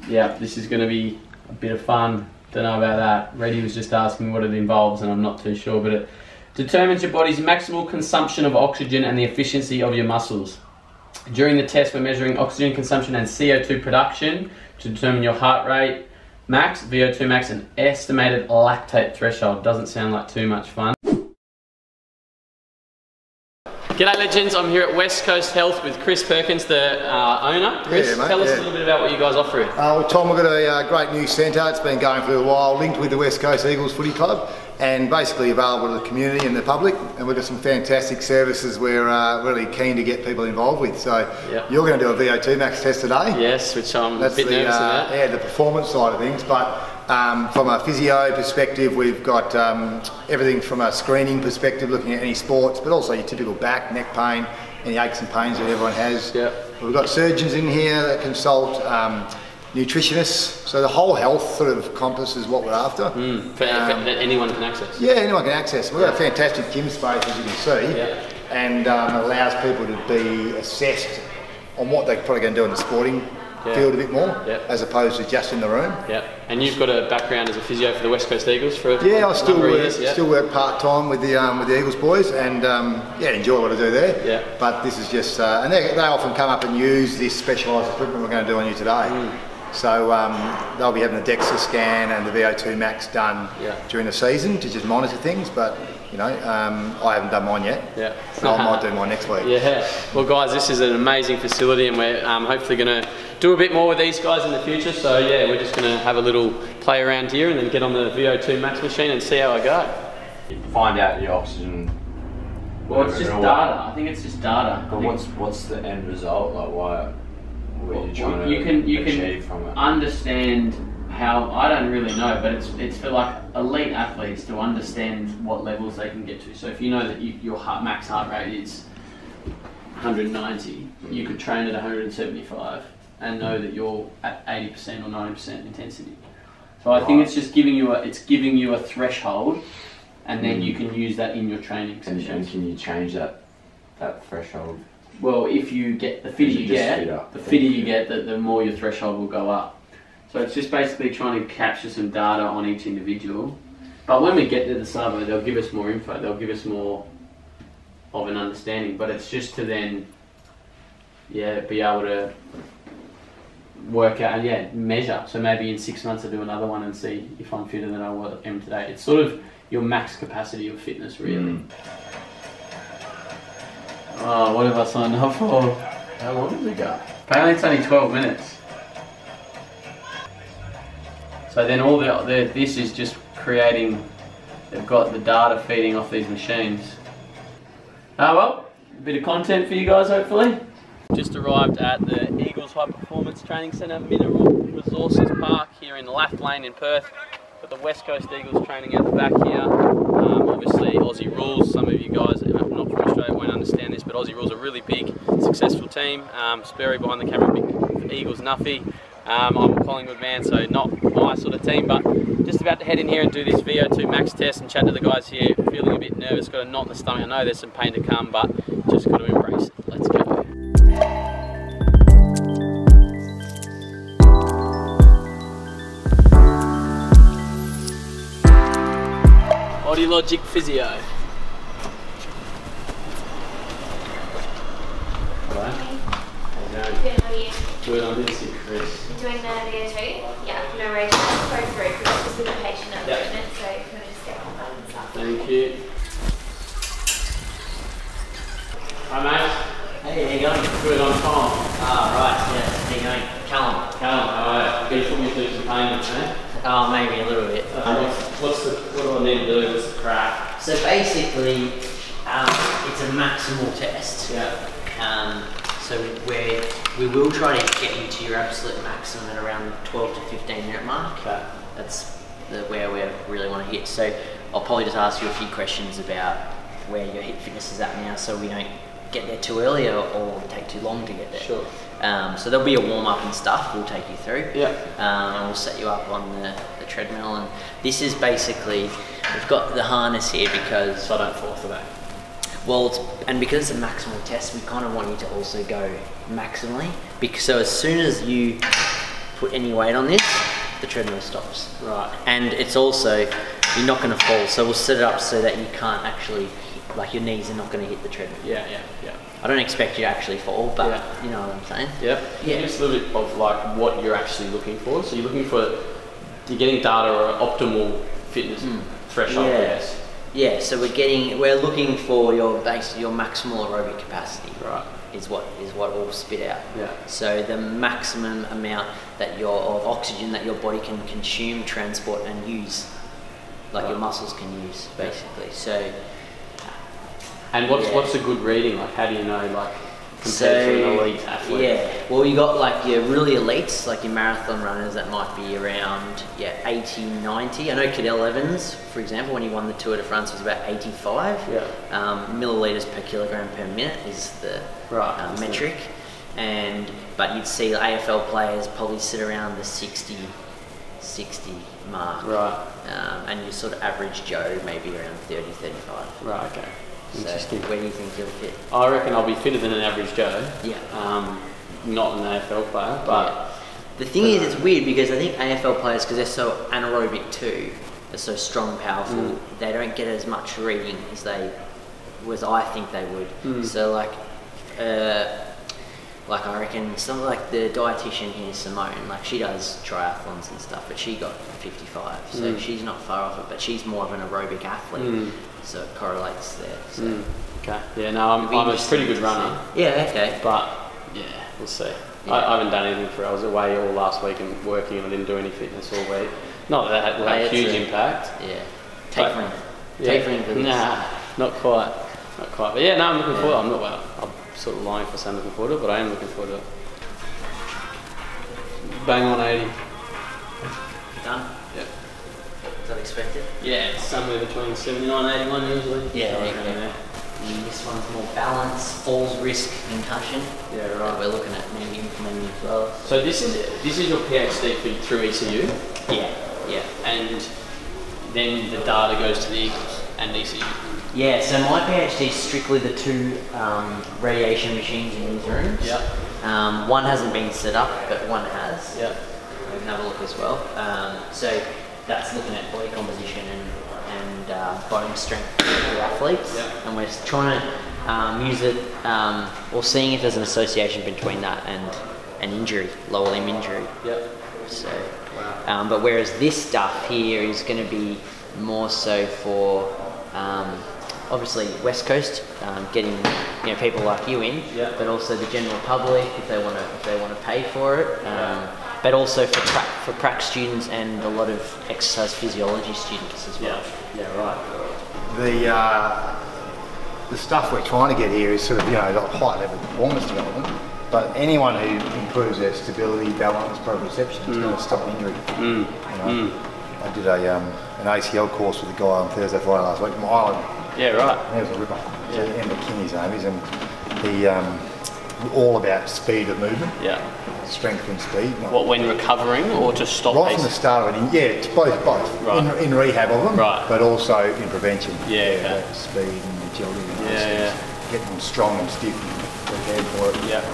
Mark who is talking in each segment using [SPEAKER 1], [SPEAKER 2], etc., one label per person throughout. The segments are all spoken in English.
[SPEAKER 1] Yeah, this is going to be a bit of fun. Don't know about that. Reddy was just asking what it involves and I'm not too sure, but it determines your body's maximal consumption of oxygen and the efficiency of your muscles. During the test, we're measuring oxygen consumption and CO2 production to determine your heart rate max, VO2 max, and estimated lactate threshold. Doesn't sound like too much fun. G'day legends, I'm here at West Coast Health with Chris Perkins, the owner. Chris, tell us a little bit about what you guys offer here.
[SPEAKER 2] Well, Tom, we've got a great new centre. It's been going for a while, linked with the West Coast Eagles Footy Club, and basically available to the community and the public. And we've got some fantastic services we're really keen to get people involved with. So you're going to do a VO2 max test today.
[SPEAKER 1] Yes, which I'm a bit nervous about.
[SPEAKER 2] Yeah, the performance side of things. But from a physio perspective, we've got everything from a screening perspective, looking at any sports, but also your typical back, neck pain, any aches and pains that everyone has. We've got surgeons in here that consult, nutritionists, so the whole health sort of compass is what we're after.
[SPEAKER 1] That anyone can access?
[SPEAKER 2] Yeah, anyone can access. We've got a fantastic gym space, as you can see, and it allows people to be assessed on what they're probably going to do in the sporting field a bit more, as opposed to just in the room.
[SPEAKER 1] And you've got a background as a physio for the West Coast Eagles for
[SPEAKER 2] I still work part-time with the Eagles boys, and enjoy what I do there. But this is just, and they often come up and use this specialised equipment we're going to do on you today. So they'll be having the DEXA scan and the VO2 max done during the season to just monitor things, but you know, I haven't done mine yet, so I might do mine next week.
[SPEAKER 1] Well guys, this is an amazing facility and we're hopefully going to do a bit more with these guys in the future, so we're just going to have a little play around here and then get on the VO2 max machine and see how I go.
[SPEAKER 3] Find out your oxygen.
[SPEAKER 1] Well, it's just data. I think it's just data.
[SPEAKER 3] But what's the end result? Like what are you trying to achieve from it?
[SPEAKER 1] Understand how, I don't really know, but it's for like elite athletes to understand what levels they can get to. So if you know that your max heart rate is 190, you could train at 175 and know that you're at 80% or 90% intensity. So I think it's just giving you a threshold, and then you can use that in your training sessions.
[SPEAKER 3] And can you change that threshold?
[SPEAKER 1] Well, if you get the fitter you get, the more your threshold will go up. So it's just basically trying to capture some data on each individual. But when we get to the Savo, they'll give us more info. They'll give us more of an understanding. But it's just to then, be able to work out and measure. So maybe in 6 months I do another one and see if I'm fitter than I am today. It's sort of your max capacity of fitness, really. Oh, what have I signed up for? How long does it go? Apparently it's only 12 minutes. So then all this is just creating, they've got the data feeding off these machines. Well, a bit of content for you guys hopefully. Just arrived at the Eagles High Performance Training Centre, Mineral Resources Park here in Lath Lane in Perth. Got the West Coast Eagles training out the back here. Obviously Aussie Rules, some of you guys not from Australia won't understand this, but Aussie Rules are a really big, successful team. Sperry behind the camera, big Eagles nuffy. I'm a Collingwood man, so not my sort of team, but just about to head in here and do this VO2 max test and chat to the guys here. Feeling a bit nervous, got a knot in the stomach. I know there's some pain to come, but just got to embrace it. Let's go. Body Logic Physio. Hello.
[SPEAKER 4] Good, how are you?
[SPEAKER 1] Good, I'm here to see Chris.
[SPEAKER 4] You're doing the VO2? Yeah, no worries. Just go through because it's just with the patient at the moment, so can we just get on that and stuff?
[SPEAKER 1] Thank you. Hi mate.
[SPEAKER 5] Hey, how you going?
[SPEAKER 1] Good, I'm Tom.
[SPEAKER 5] Right, how you going? Callum.
[SPEAKER 1] Callum, how are you? Can you put me through some payments, eh?
[SPEAKER 5] Oh, maybe a little bit.
[SPEAKER 1] What do I need to do? What's the crack?
[SPEAKER 5] So basically, it's a maximal test. So we will try to get you to your absolute maximum at around 12 to 15 minute mark. That's where we really want to hit. So I'll probably just ask you a few questions about where your hit fitness is at now, so we don't get there too early or take too long to get there.
[SPEAKER 1] Sure.
[SPEAKER 5] So there'll be a warm up and stuff we'll take you through.
[SPEAKER 1] And
[SPEAKER 5] we'll set you up on the treadmill, and this is basically, we've got the harness here because
[SPEAKER 1] so I don't fall for that.
[SPEAKER 5] Well, because it's a maximal test, we kind of want you to also go maximally. So as soon as you put any weight on this, the treadmill stops.
[SPEAKER 1] Right.
[SPEAKER 5] And it's also, you're not going to fall, so we'll set it up so that you can't actually, like your knees are not going to hit the treadmill.
[SPEAKER 1] Yeah.
[SPEAKER 5] I don't expect you to actually fall, but you know what I'm saying?
[SPEAKER 1] Yeah. Just a little bit of like what you're actually looking for. So you're looking for, you're getting data or optimal fitness threshold, I guess.
[SPEAKER 5] Yeah, so we're looking for your maximal aerobic capacity.
[SPEAKER 1] Right.
[SPEAKER 5] Is what will spit out.
[SPEAKER 1] Yeah.
[SPEAKER 5] So the maximum amount of oxygen that your body can consume, transport, and use, like your muscles can use, basically. So.
[SPEAKER 1] And what's a good reading? Like, how do you know, like, compared to an elite athlete?
[SPEAKER 5] Yeah, well, you got like your really elites, like your marathon runners that might be around 80, 90. I know Cadell Evans, for example, when he won the Tour de France, was about 85.
[SPEAKER 1] Yeah.
[SPEAKER 5] Milliliters per kilogram per minute is the metric, but you'd see AFL players probably sit around the 60 mark.
[SPEAKER 1] Right.
[SPEAKER 5] And your sort of average Joe maybe around 30, 35.
[SPEAKER 1] Right. Okay. Interesting.
[SPEAKER 5] So where do you think you'll fit?
[SPEAKER 1] I reckon I'll be fitter than an average Joe.
[SPEAKER 5] Yeah.
[SPEAKER 1] Not an AFL player, but
[SPEAKER 5] the thing is, it's weird because I think AFL players, because they're so anaerobic too, they're so strong, powerful, they don't get as much reading as I think they would. So like I reckon some like the dietitian here, Simone, like she does triathlons and stuff, but she got 55, so she's not far off it, but she's more of an aerobic athlete. So it correlates there. So.
[SPEAKER 1] Okay. Yeah. No, I'm a pretty good runner.
[SPEAKER 5] Yeah. Okay.
[SPEAKER 1] But yeah, we'll see. Yeah. I haven't done anything for. I was away all last week and working, and I didn't do any fitness all week. Not that will have a huge impact.
[SPEAKER 5] Yeah. Tapering. Tapering for this.
[SPEAKER 1] Nah, not quite. Not quite. But yeah, no, I'm looking forward. I'm not. Well, I'm sort of lying for saying looking forward to it, but I am looking forward to it. Bang on 80.
[SPEAKER 5] Done.
[SPEAKER 1] Yeah.
[SPEAKER 5] Is that expected?
[SPEAKER 1] Yeah, it's somewhere between 79 and 81 usually.
[SPEAKER 5] Yeah, there you go. This one's more balance, falls risk, concussion.
[SPEAKER 1] Yeah, right.
[SPEAKER 5] We're looking at maybe implementing as well.
[SPEAKER 1] So this is your PhD through ECU?
[SPEAKER 5] Yeah.
[SPEAKER 1] And then the data goes to the Eagles and ECU?
[SPEAKER 5] Yeah, so my PhD is strictly the two radiation machines in these rooms.
[SPEAKER 1] Yeah.
[SPEAKER 5] One hasn't been set up, but one has.
[SPEAKER 1] Yeah.
[SPEAKER 5] We can have a look as well. So that's looking at body composition and bone strength for athletes, and we're trying to use it or seeing if there's an association between that and an injury, lower limb injury.
[SPEAKER 1] Yep.
[SPEAKER 5] So, but whereas this stuff here is going to be more so for obviously West Coast, getting people like you in, but also the general public if they want to pay for it. But also for prac students and a lot of exercise physiology students as well.
[SPEAKER 1] Yeah, right.
[SPEAKER 2] The stuff we're trying to get here is sort of like high level performance development. But anyone who improves their stability, balance, proprioception is going to stop injury. I did an ACL course with a guy on Thursday, Friday last week from Ireland.
[SPEAKER 1] Yeah, right.
[SPEAKER 2] He was a ripper. So Ian McKinney's name is, and he all about speed of movement.
[SPEAKER 1] Yeah.
[SPEAKER 2] Strength and speed.
[SPEAKER 1] What, when recovering or to stop?
[SPEAKER 2] Right from the start of it, it's both.
[SPEAKER 1] Right.
[SPEAKER 2] In rehab of them,
[SPEAKER 1] but
[SPEAKER 2] also in prevention.
[SPEAKER 1] Yeah.
[SPEAKER 2] Speed and agility.
[SPEAKER 1] And
[SPEAKER 2] getting them strong and stiff and prepared for it.
[SPEAKER 1] Yeah.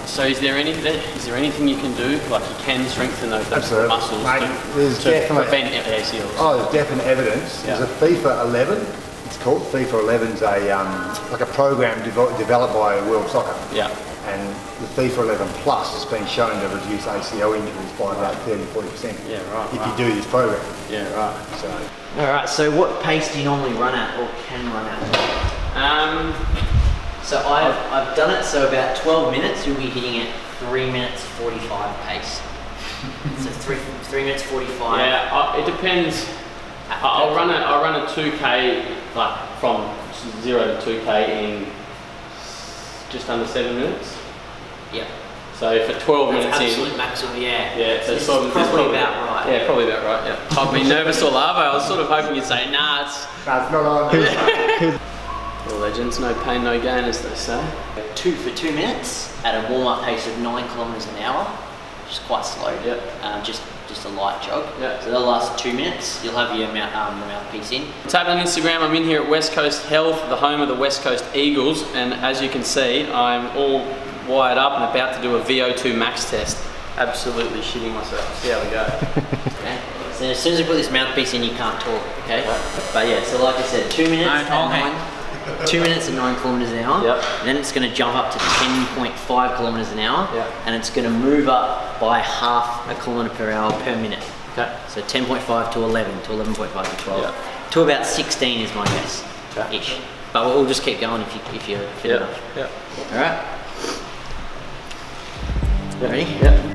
[SPEAKER 1] So is there anything you can do? Like you can strengthen those muscles to prevent ACLs?
[SPEAKER 2] Oh, there's definite evidence. There's a FIFA 11. It's called FIFA 11's like a program developed by World Soccer.
[SPEAKER 1] Yeah.
[SPEAKER 2] And the FIFA 11 Plus has been shown to reduce ACL injuries by about 30-40%.
[SPEAKER 1] Yeah, right.
[SPEAKER 2] If you do this program.
[SPEAKER 1] Yeah, right.
[SPEAKER 5] All right. So what pace do you normally run at or can run at? So I've done it. So about 12 minutes, you'll be hitting at 3 minutes 45 pace. So 3 minutes 45.
[SPEAKER 1] Yeah, it depends. I'll run a 2K like from 0 to 2K in just under 7 minutes.
[SPEAKER 5] Yep.
[SPEAKER 1] So for 12 minutes
[SPEAKER 5] absolute maximum,
[SPEAKER 1] Yeah, so
[SPEAKER 5] this is probably about right.
[SPEAKER 1] Yeah, probably about right, yeah. I've been nervous all over. I was sort of hoping you'd say, nah, it's
[SPEAKER 2] not on.
[SPEAKER 1] The legends, no pain, no gain, as they say.
[SPEAKER 5] For 2 minutes at a warm-up pace of 9 kilometres an hour, which is quite slow.
[SPEAKER 1] Yep.
[SPEAKER 5] Just a light jog.
[SPEAKER 1] Yep.
[SPEAKER 5] So that'll last 2 minutes. You'll have your mouthpiece in.
[SPEAKER 1] Tap on Instagram. I'm in here at West Coast Health, the home of the West Coast Eagles, and as you can see, I'm all wired up and about to do a VO2 max test. absolutely shitting myself. See how we go.
[SPEAKER 5] Okay. So as soon as you put this mouthpiece in, you can't talk, okay? But yeah, so like I said, 2 minutes at 2 minutes at 9 kilometers an hour.
[SPEAKER 1] Yep.
[SPEAKER 5] And then it's going to jump up to 10.5 kilometers an hour.
[SPEAKER 1] Yep.
[SPEAKER 5] And it's going to move up by half a kilometer per hour per minute.
[SPEAKER 1] Okay.
[SPEAKER 5] So 10.5 to 11, to 11.5 to 12.
[SPEAKER 1] Yep.
[SPEAKER 5] To about 16 is my guess, ish. But we'll just keep going if you're fit enough.
[SPEAKER 1] Yep.
[SPEAKER 5] All right. Ready?
[SPEAKER 1] Yep.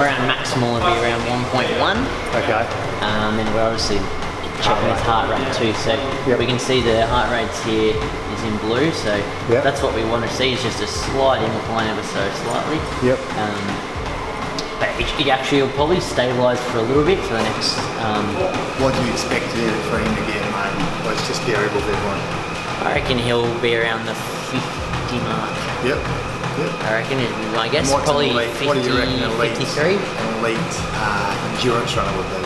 [SPEAKER 5] Around maximal would be around 1.1.
[SPEAKER 2] Okay.
[SPEAKER 5] And we're obviously checking his heart rate too, so we can see the heart rates here is in blue, so that's what we want to see, is just a slight incline ever so slightly.
[SPEAKER 2] Yep.
[SPEAKER 5] But it actually will probably stabilise for a little bit for the next...
[SPEAKER 2] What do you expect for him to get, mate? Well, it's just variable for everyone.
[SPEAKER 5] I reckon he'll be around the 50 mark.
[SPEAKER 2] Yep.
[SPEAKER 5] I reckon, I guess probably 50,
[SPEAKER 2] what do you reckon
[SPEAKER 5] 53?
[SPEAKER 2] An elite endurance runner would be?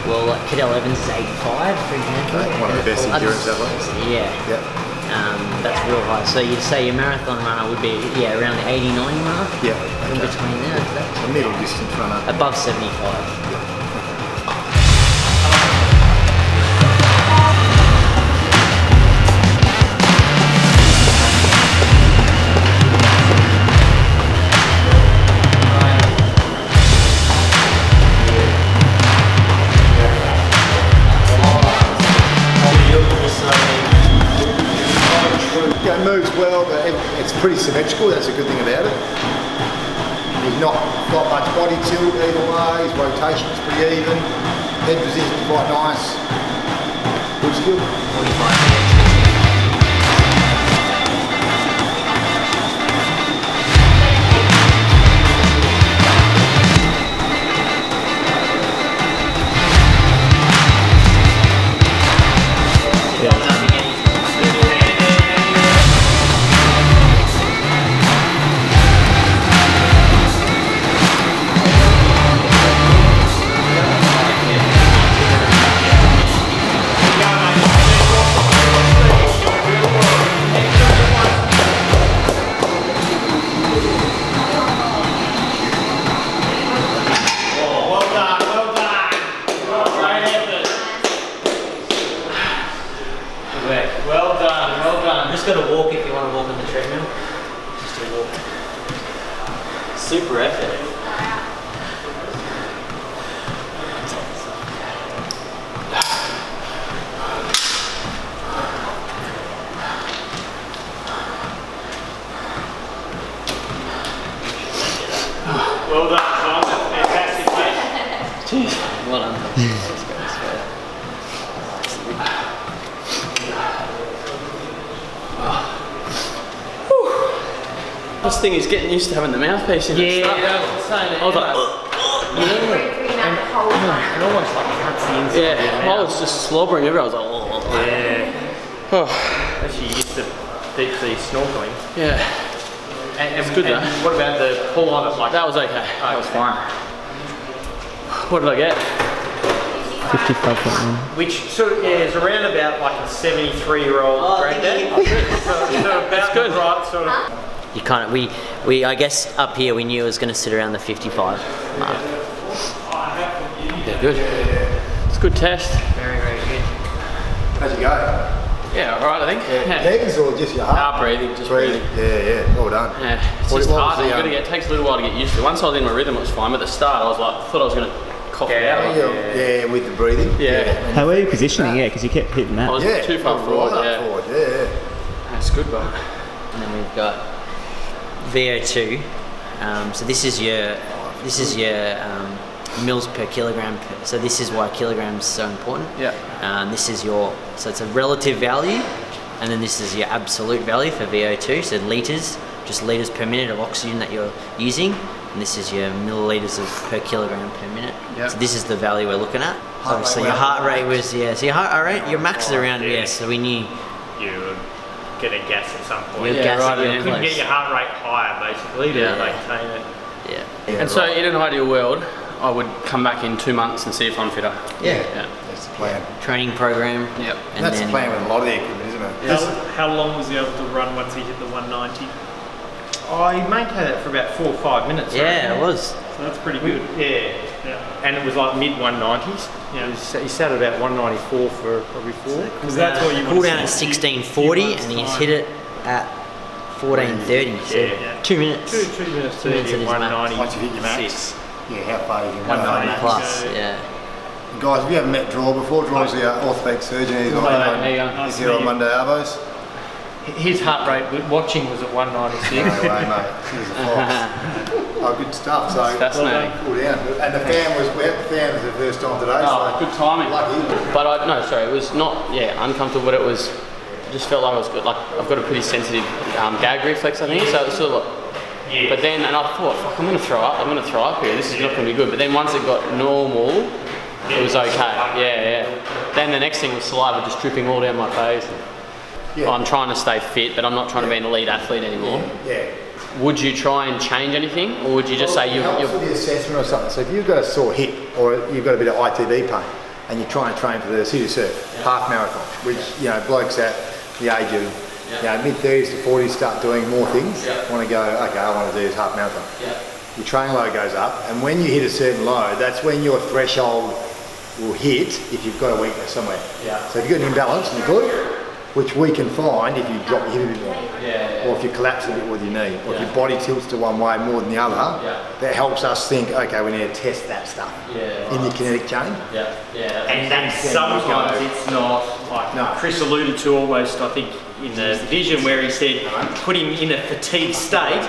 [SPEAKER 5] Well, like Cadell Evans is 85, for example.
[SPEAKER 2] Okay. One of the best endurance athletes.
[SPEAKER 5] Yeah.
[SPEAKER 2] Yep.
[SPEAKER 5] That's real high. So you'd say your marathon runner would be, around the 80, 90 mark?
[SPEAKER 2] Yeah.
[SPEAKER 5] In between there, is that?
[SPEAKER 2] A middle distance runner.
[SPEAKER 5] Above 75.
[SPEAKER 2] It moves well, but it's pretty symmetrical. That's a good thing about it. He's not got much body tilt either way. His rotation's pretty even. Head position's quite nice. Good skill.
[SPEAKER 5] Got to walk if you want to walk on the treadmill. Just a walk. Super effort.
[SPEAKER 1] Well done, Tom. Fantastic, mate.
[SPEAKER 5] Jeez. Well done. Let's go this way.
[SPEAKER 1] This thing is getting used to having the mouthpiece in it. I was like,
[SPEAKER 5] and almost like cuts the inside.
[SPEAKER 1] yeah, I was just slobbering everywhere. I was like, oh.
[SPEAKER 6] Yeah.
[SPEAKER 1] Oh.
[SPEAKER 6] Actually, you used to deep sea snorkeling.
[SPEAKER 1] Yeah.
[SPEAKER 6] And
[SPEAKER 1] good though.
[SPEAKER 6] What about the pull on it? Like
[SPEAKER 1] That was okay.
[SPEAKER 6] that was fine.
[SPEAKER 1] What did I get?
[SPEAKER 7] 55.1.
[SPEAKER 6] Which sort of is around about like a 73-year-old granddad. So about good, right? Sort of.
[SPEAKER 5] You kind of we I guess up here we knew it was going to sit around the 55 mark.
[SPEAKER 1] Yeah, good. It's a good test.
[SPEAKER 5] Very good.
[SPEAKER 2] How'd you go?
[SPEAKER 1] Yeah, alright, I think. Yeah.
[SPEAKER 2] Legs or just your heart?
[SPEAKER 1] Breathing, just breathing.
[SPEAKER 2] Yeah, well done.
[SPEAKER 1] Yeah, it's just hard. It takes a little while to get used to. Once I was in my rhythm, it was fine. But at the start, I was like, thought I was going to cough it out.
[SPEAKER 2] Yeah, with the breathing.
[SPEAKER 1] Yeah.
[SPEAKER 7] How were you positioning? Yeah, because you kept hitting that.
[SPEAKER 1] I was too far forward.
[SPEAKER 2] Yeah.
[SPEAKER 1] That's good, but.
[SPEAKER 5] And then we've got VO2. So this is your mils per kilogram. So this is why kilograms are so important.
[SPEAKER 1] Yeah.
[SPEAKER 5] This is so it's a relative value, and then this is your absolute value for VO2. So liters, just liters per minute of oxygen that you're using, and this is your milliliters per kilogram per minute.
[SPEAKER 1] Yeah.
[SPEAKER 5] So this is the value we're looking at. So your heart rate was So your heart rate, your max is around So we knew
[SPEAKER 6] you were getting gas at some point.
[SPEAKER 5] You
[SPEAKER 6] couldn't get your heart rate higher basically to maintain it.
[SPEAKER 5] Yeah.
[SPEAKER 1] And so in an ideal world, I would come back in 2 months and see if I'm fitter.
[SPEAKER 5] Yeah.
[SPEAKER 2] That's the plan.
[SPEAKER 5] Training program.
[SPEAKER 1] Yep.
[SPEAKER 2] And that's the plan with a lot of the equipment, isn't it?
[SPEAKER 6] How long was he able to run once he hit the 190? Oh, he maintained it for about 4 or 5 minutes.
[SPEAKER 5] Yeah,
[SPEAKER 6] right?
[SPEAKER 5] it was.
[SPEAKER 6] So that's pretty good. Yeah. And it was like mid 190s. Yeah. He sat at about 194 for probably 4. Because that's what you
[SPEAKER 5] cool down at 1640, and he's hit it at 1430. So 2 minutes.
[SPEAKER 6] 2 minutes to hit 190.
[SPEAKER 2] Once you hit your max. Yeah, how far you can
[SPEAKER 5] 190 plus. Yeah.
[SPEAKER 2] Guys, if you haven't met Draw before, Draw's the orthopedic surgeon. He's here on Monday Arvos.
[SPEAKER 6] His heart rate watching was at 196.
[SPEAKER 2] No way, mate. He's a fox. Oh, good stuff. So
[SPEAKER 1] fascinating.
[SPEAKER 2] Cool down. And the fan we had the fan for the first time today.
[SPEAKER 1] Oh,
[SPEAKER 2] so
[SPEAKER 1] good timing.
[SPEAKER 2] Lucky.
[SPEAKER 1] But it was not uncomfortable, but it was just felt like I was good. Like I've got a pretty sensitive gag reflex, I think. So it was sort of like. But then, and I thought, fuck, I'm going to throw up. I'm going to throw up here. This is not going to be good. But then once it got normal, it was okay. Yeah. Then the next thing was saliva just dripping all down my face. Yeah. I'm trying to stay fit, but I'm not trying to be an elite athlete anymore.
[SPEAKER 2] Yeah.
[SPEAKER 1] Would you try and change anything, or would you just say you're
[SPEAKER 2] for the assessment or something? So if you've got a sore hip or you've got a bit of ITB pain, and you're trying to train for the city surf half marathon, which blokes at the age of mid-30s to 40s start doing more things. Want to go, okay, I want to do this half marathon. Your training load goes up, and when you hit a certain load, that's when your threshold will hit if you've got a weakness somewhere. So if you've got an imbalance in your glute, which we can find if you drop your hip a bit more, or if you collapse a bit with your knee, or if your body tilts to one way more than the other, that helps us think, okay, we need to test that stuff in your kinetic chain.
[SPEAKER 6] And then sometimes it's not, like Chris alluded to almost, I think, in the vision where he said, put him in a fatigued state,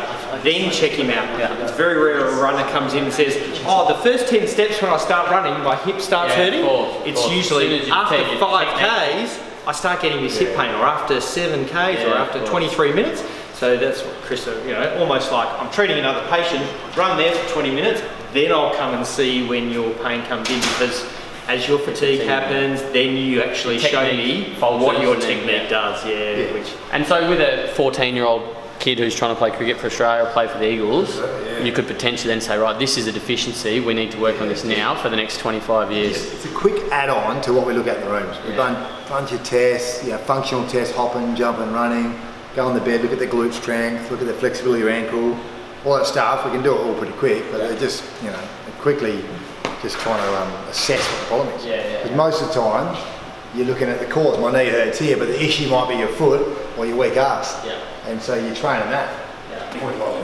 [SPEAKER 6] then check him out. It's very rare a runner comes in and says, oh, the first 10 steps when I start running, my hip starts hurting. It's usually after 5Ks, I start getting this hip pain, or after 7Ks, or after 23 minutes. So that's what Chris, almost like I'm treating another patient, run there for 20 minutes, then I'll come and see when your pain comes in, because as your fatigue happens, then you actually show me what your technique does.
[SPEAKER 1] And so with a 14-year-old kid who's trying to play cricket for Australia or play for the Eagles, you could potentially then say, right, this is a deficiency, we need to work on this now for the next 25 years.
[SPEAKER 2] It's a quick add-on to what we look at in the rooms. We've done a bunch of tests, functional tests, hopping, jumping, running, go on the bed, look at the glute strength, look at the flexibility of your ankle, all that stuff. We can do it all pretty quick, but they're just, quickly just trying to assess what the problem is. Because most of the time, you're looking at the cause. My knee hurts here, but the issue might be your foot or your weak ass. And so you're training that.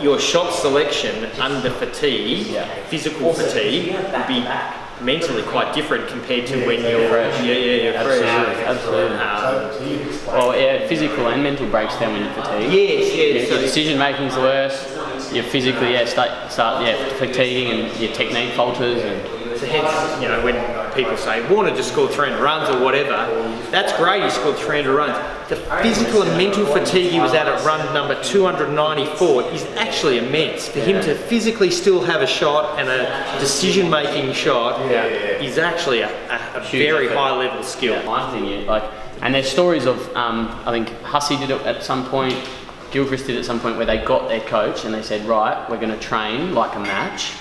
[SPEAKER 6] Your shot selection under fatigue, physical fatigue, will be mentally quite different compared to when you're fresh.
[SPEAKER 1] Absolutely. Physical and mental breaks down when you're fatigued. Your decision making's worse. You physically start fatiguing, and your technique falters.
[SPEAKER 6] So hence, when people say, Warner just scored 300 runs or whatever, that's great, he scored 300 runs. The physical and mental fatigue he was at run number 294 is actually immense. For him to physically still have a shot and a decision-making shot is actually a very high-level skill.
[SPEAKER 1] And there's stories of, I think Hussey did it at some point, Gilchrist did it at some point, where they got their coach and they said, right, we're going to train like a match.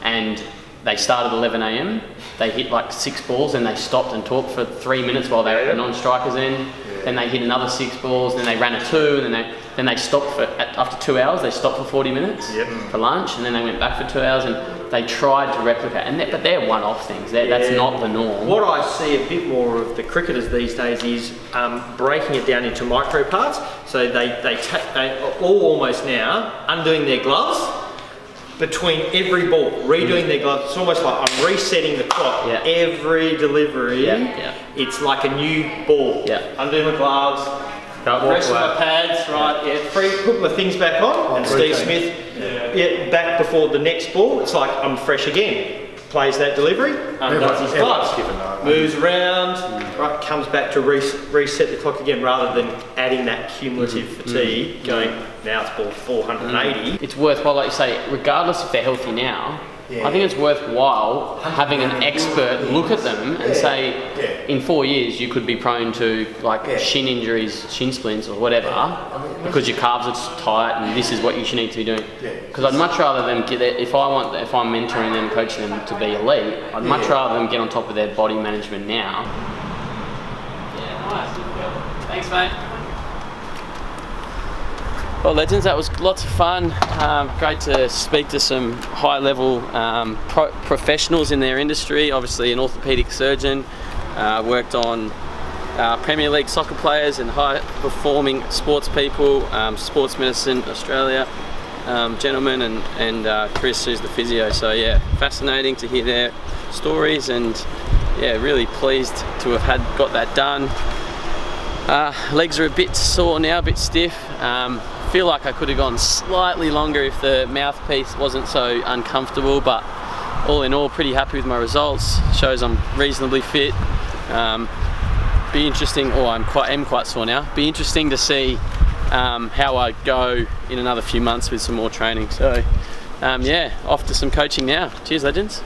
[SPEAKER 1] And they started 11 AM, they hit like 6 balls and they stopped and talked for 3 minutes while they were at the non-strikers end. Then they hit another 6 balls, then they ran a 2, and then they stopped for, after 2 hours, they stopped for 40 minutes for lunch, and then they went back for 2 hours, and they tried to replicate, but they're one-off things. That's not the norm.
[SPEAKER 6] What I see a bit more of the cricketers these days is breaking it down into micro parts. So they all almost now undoing their gloves between every ball, redoing their gloves. It's almost like I'm resetting the clock. Every delivery, it's like a new ball. Undo my gloves, rest my pads, put my things back on, and Steve Smith, back before the next ball, it's like I'm fresh again. Plays that delivery, undoes his gloves, moves around, comes back to reset the clock again, rather than adding that cumulative fatigue, going, now it's ball 480.
[SPEAKER 1] It's worthwhile, like you say, regardless if they're healthy now, I think it's worthwhile having an expert look at them and say, in 4 years you could be prone to like shin injuries, shin splints or whatever, because your calves are tight and this is what you should need to be doing. Because I'd much rather them get it, if I'm mentoring them, coaching them to be elite, I'd much rather them get on top of their body management now. Nice. Thanks, mate. Well, legends, that was lots of fun. Great to speak to some high-level professionals in their industry. Obviously, an orthopaedic surgeon, worked on Premier League soccer players and high-performing sports people, Sports Medicine Australia gentleman, and Chris, who's the physio. So yeah, fascinating to hear their stories, and yeah, really pleased to have got that done. Legs are a bit sore now, a bit stiff. Feel like I could have gone slightly longer if the mouthpiece wasn't so uncomfortable, but all in all, pretty happy with my results. Shows I'm reasonably fit. Be interesting, or am quite sore now. Be interesting to see how I go in another few months with some more training. So yeah, off to some coaching now. Cheers, legends.